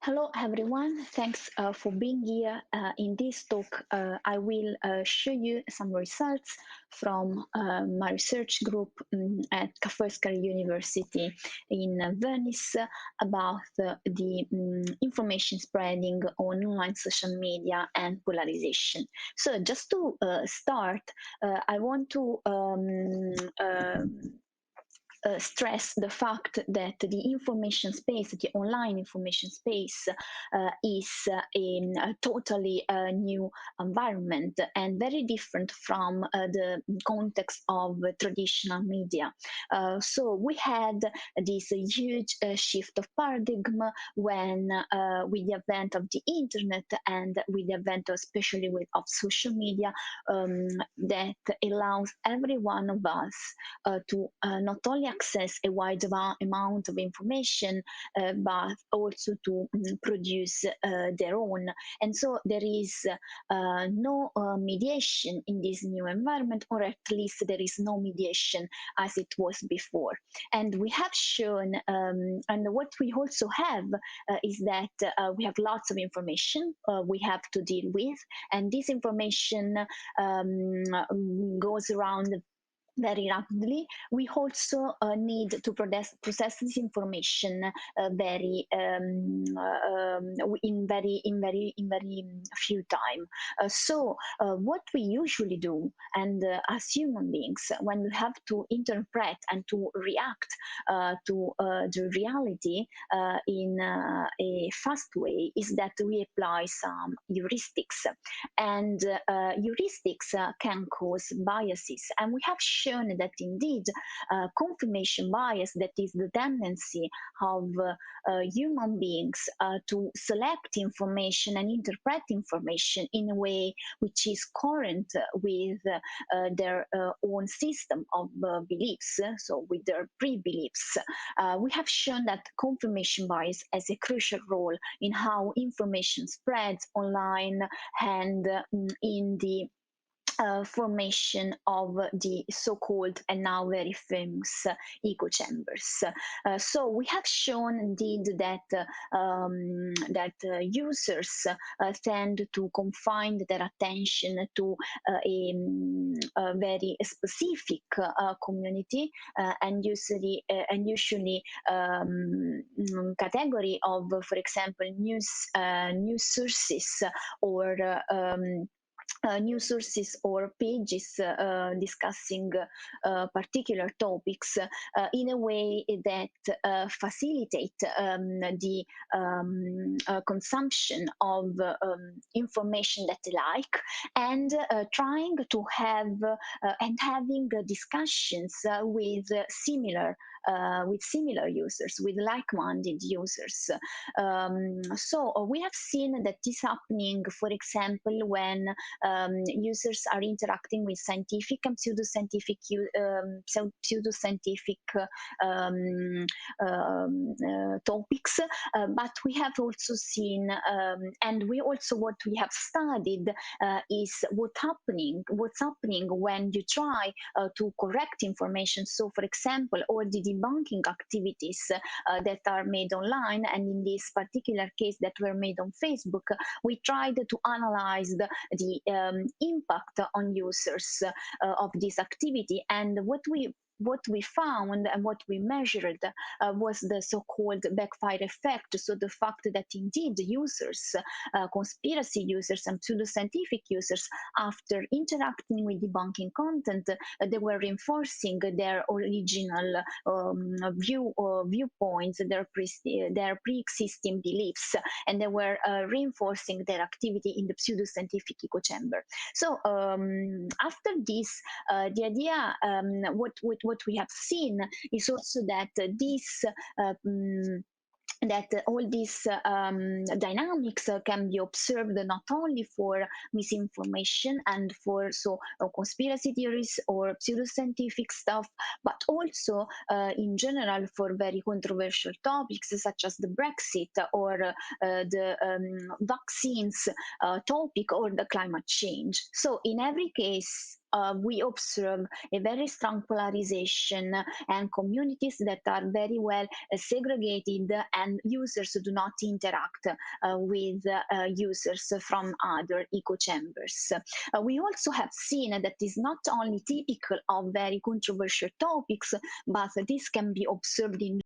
Hello everyone, thanks for being here. In this talk, I will show you some results from my research group at Foscari University in Venice about the information spreading on online social media and polarization. So just to start, I want to stress the fact that the information space, the online information space, is a totally new environment and very different from the context of traditional media. So we had this huge shift of paradigm when, with the advent of the internet and with the advent, especially of social media, that allows every one of us to not only access a wide amount of information, but also to produce their own. And so there is no mediation in this new environment, or at least there is no mediation as it was before. And we have shown, and what we also have is that we have lots of information we have to deal with, and this information goes around very rapidly. We also need to process this information in very few time. What we usually do, and as human beings, when we have to interpret and to react to the reality in a fast way, is that we apply some heuristics, and heuristics can cause biases, and we have shown that indeed confirmation bias, that is the tendency of human beings to select information and interpret information in a way which is current with their own system of beliefs, so with their pre-beliefs. We have shown that confirmation bias has a crucial role in how information spreads online and in the formation of the so-called and now very famous echo chambers. So we have shown indeed that users tend to confine their attention to a very specific community and usually category of, for example, news sources or news sources or pages discussing particular topics in a way that facilitate the consumption of information that they like, and trying to have and having discussions with similar users, with like-minded users. So we have seen that this happening, for example, when users are interacting with scientific and pseudoscientific topics, but we have also seen, and we also what we have studied is what's happening when you try to correct information. So, for example, all the debunking activities that are made online, and in this particular case that were made on Facebook, we tried to analyze the impact on users of this activity, and what we found and what we measured was the so-called backfire effect. So the fact that indeed users, conspiracy users and pseudoscientific users, after interacting with debunking content, they were reinforcing their original viewpoints, their pre-existing beliefs, and they were reinforcing their activity in the pseudoscientific echo chamber. So after this, the idea, what we have seen is also that all these dynamics can be observed not only for misinformation and for conspiracy theories or pseudoscientific stuff, but also in general for very controversial topics such as the Brexit or the vaccines topic or the climate change. So in every case, we observe a very strong polarization and communities that are very well segregated, and users do not interact with users from other echo chambers. We also have seen that is not only typical of very controversial topics, but this can be observed in